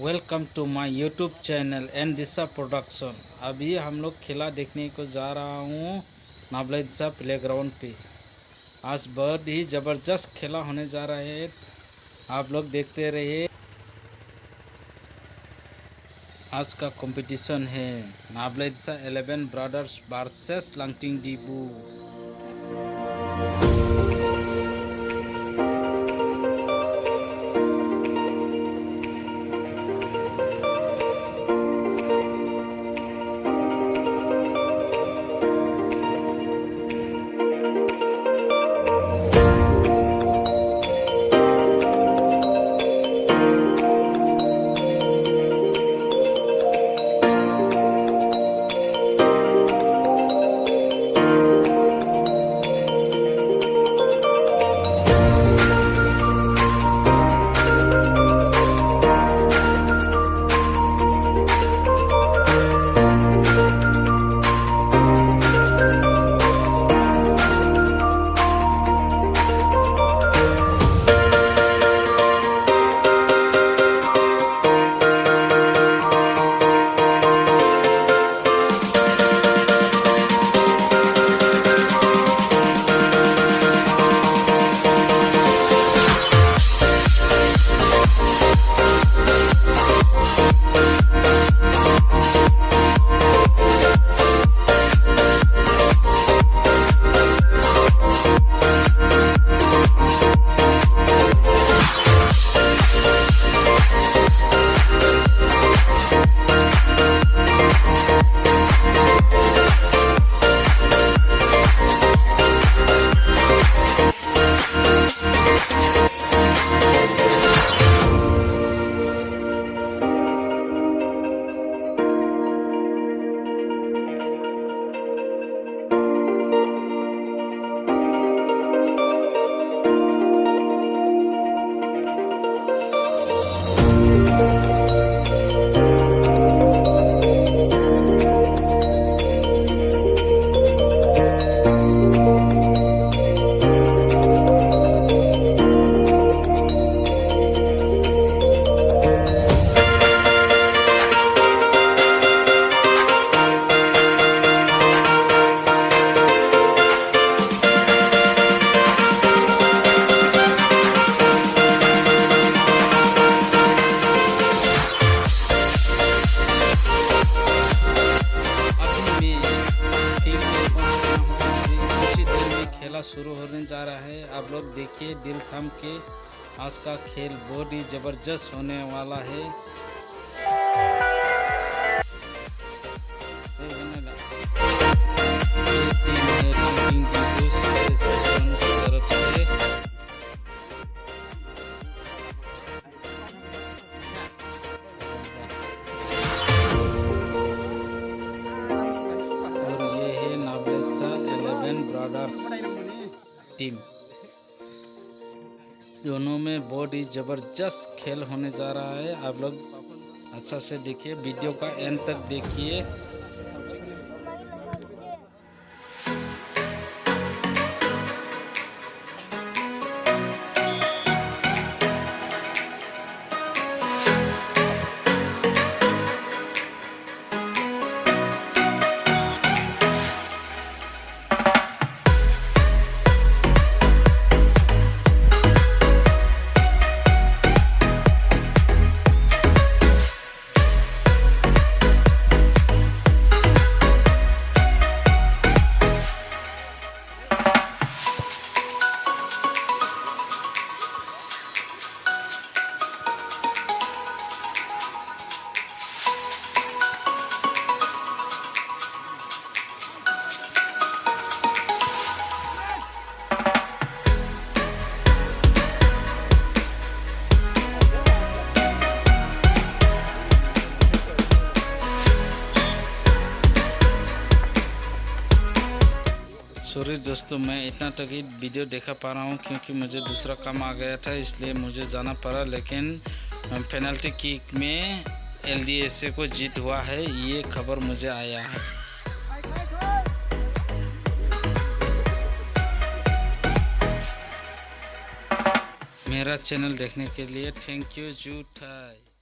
Welcome to my YouTube channel nablaidisa production. अभी हम लोग खेला देखने को जा रहा हूँ nablaidisa प्लेग्राउंड पे। आज बहुत ही ज़बरदस्त खेला होने जा रहा है, आप लोग देखते रहिए। आज का कंपटीशन है nablaidisa 11 ब्रदर्स वर्सेस लंगटिंग डीबू। खेला शुरू होने जा रहा है, आप लोग देखिए दिल थम के। आज का खेल बहुत ही जबरदस्त होने वाला है। तरफ से और ये है nablaidisa 11 ब्रदर्स टीम। दोनों में बहुत ही ज़बरदस्त खेल होने जा रहा है, आप लोग अच्छा से देखिए, वीडियो का एंड तक देखिए। सॉरी दोस्तों, मैं इतना तक ही वीडियो देखा पा रहा हूँ क्योंकि मुझे दूसरा काम आ गया था, इसलिए मुझे जाना पड़ा। लेकिन पेनल्टी किक में LDSA को जीत हुआ है, ये खबर मुझे आया है। मेरा चैनल देखने के लिए थैंक यू। जूठाई।